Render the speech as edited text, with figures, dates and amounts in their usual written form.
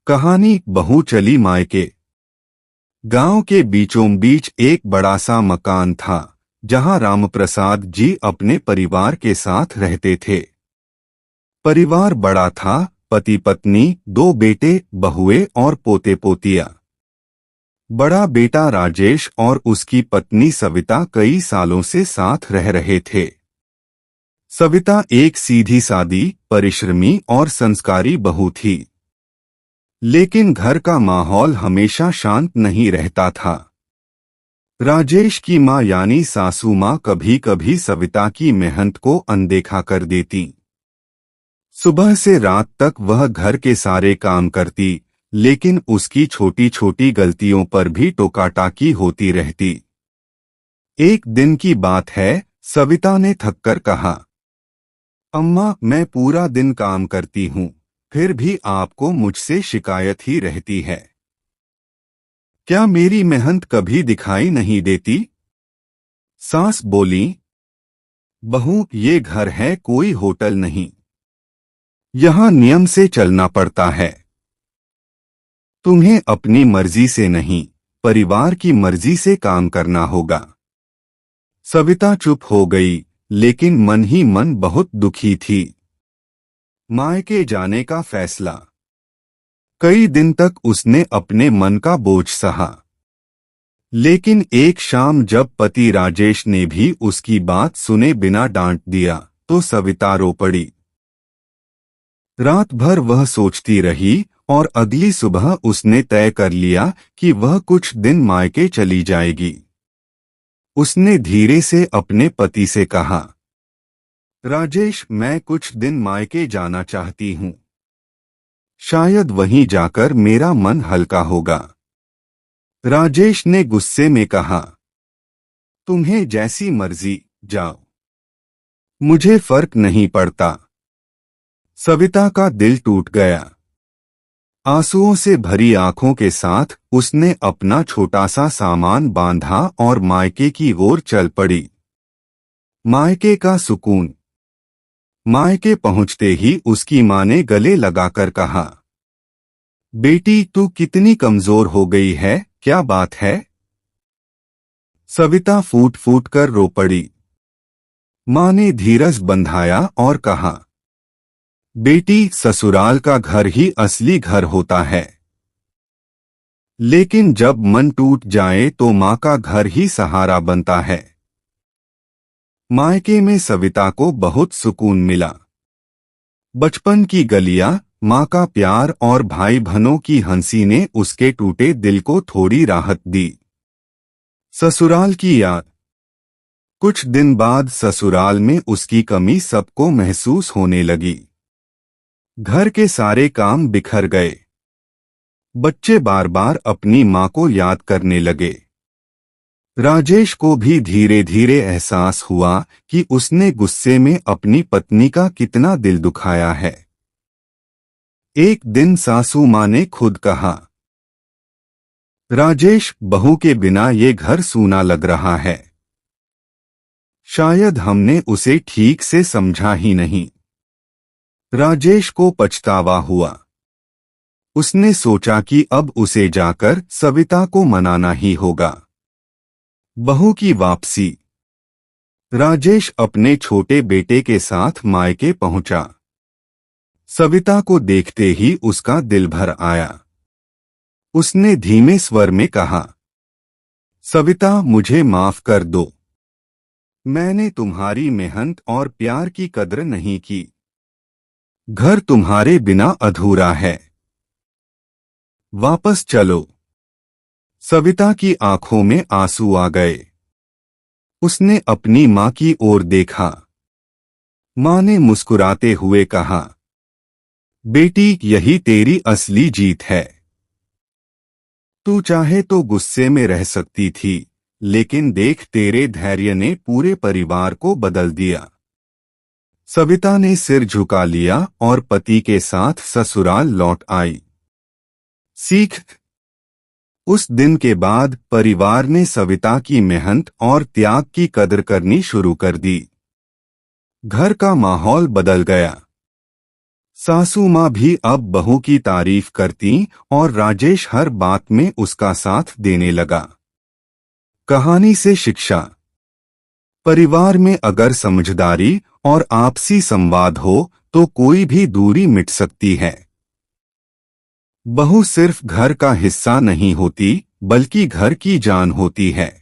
कहानी बहू चली मायके। गांव के बीचों बीच एक बड़ा सा मकान था जहां रामप्रसाद जी अपने परिवार के साथ रहते थे। परिवार बड़ा था, पति पत्नी, दो बेटे बहुए और पोते पोतियां। बड़ा बेटा राजेश और उसकी पत्नी सविता कई सालों से साथ रह रहे थे। सविता एक सीधी सादी, परिश्रमी और संस्कारी बहू थी, लेकिन घर का माहौल हमेशा शांत नहीं रहता था। राजेश की मां यानी सासू मां कभी कभी सविता की मेहनत को अनदेखा कर देती। सुबह से रात तक वह घर के सारे काम करती, लेकिन उसकी छोटी छोटी गलतियों पर भी टोकाटाकी होती रहती। एक दिन की बात है, सविता ने थककर कहा, अम्मा, मैं पूरा दिन काम करती हूँ, फिर भी आपको मुझसे शिकायत ही रहती है। क्या मेरी मेहनत कभी दिखाई नहीं देती? सास बोली, बहू, ये घर है, कोई होटल नहीं। यहाँ नियम से चलना पड़ता है। तुम्हें अपनी मर्जी से नहीं, परिवार की मर्जी से काम करना होगा। सविता चुप हो गई, लेकिन मन ही मन बहुत दुखी थी। मायके जाने का फैसला। कई दिन तक उसने अपने मन का बोझ सहा, लेकिन एक शाम जब पति राजेश ने भी उसकी बात सुने बिना डांट दिया, तो सविता रो पड़ी। रात भर वह सोचती रही और अगली सुबह उसने तय कर लिया कि वह कुछ दिन मायके चली जाएगी। उसने धीरे से अपने पति से कहा, राजेश, मैं कुछ दिन मायके जाना चाहती हूँ। शायद वहीं जाकर मेरा मन हल्का होगा। राजेश ने गुस्से में कहा, तुम्हें जैसी मर्जी, जाओ, मुझे फर्क नहीं पड़ता। सविता का दिल टूट गया। आंसुओं से भरी आंखों के साथ उसने अपना छोटा सा सामान बांधा और मायके की ओर चल पड़ी। मायके का सुकून। मायके पहुंचते ही उसकी मां ने गले लगाकर कहा, बेटी, तू कितनी कमजोर हो गई है, क्या बात है? सविता फूट फूट कर रो पड़ी। मां ने धीरज बंधाया और कहा, बेटी, ससुराल का घर ही असली घर होता है, लेकिन जब मन टूट जाए तो मां का घर ही सहारा बनता है। मायके में सविता को बहुत सुकून मिला। बचपन की गलियां, मां का प्यार और भाई बहनों की हंसी ने उसके टूटे दिल को थोड़ी राहत दी। ससुराल की याद। कुछ दिन बाद ससुराल में उसकी कमी सबको महसूस होने लगी। घर के सारे काम बिखर गए। बच्चे बार बार अपनी मां को याद करने लगे। राजेश को भी धीरे धीरे एहसास हुआ कि उसने गुस्से में अपनी पत्नी का कितना दिल दुखाया है। एक दिन सासू मां ने खुद कहा, राजेश, बहू के बिना ये घर सूना लग रहा है। शायद हमने उसे ठीक से समझा ही नहीं। राजेश को पछतावा हुआ। उसने सोचा कि अब उसे जाकर सविता को मनाना ही होगा। बहू की वापसी। राजेश अपने छोटे बेटे के साथ मायके पहुंचा। सविता को देखते ही उसका दिल भर आया। उसने धीमे स्वर में कहा, सविता, मुझे माफ कर दो। मैंने तुम्हारी मेहनत और प्यार की कद्र नहीं की। घर तुम्हारे बिना अधूरा है। वापस चलो। सविता की आंखों में आंसू आ गए। उसने अपनी मां की ओर देखा। मां ने मुस्कुराते हुए कहा, बेटी, यही तेरी असली जीत है। तू चाहे तो गुस्से में रह सकती थी, लेकिन देख, तेरे धैर्य ने पूरे परिवार को बदल दिया। सविता ने सिर झुका लिया और पति के साथ ससुराल लौट आई। सीख। उस दिन के बाद परिवार ने सविता की मेहनत और त्याग की कदर करनी शुरू कर दी। घर का माहौल बदल गया। सासू माँ भी अब बहू की तारीफ करती और राजेश हर बात में उसका साथ देने लगा। कहानी से शिक्षा। परिवार में अगर समझदारी और आपसी संवाद हो तो कोई भी दूरी मिट सकती है। बहू सिर्फ घर का हिस्सा नहीं होती, बल्कि घर की जान होती है।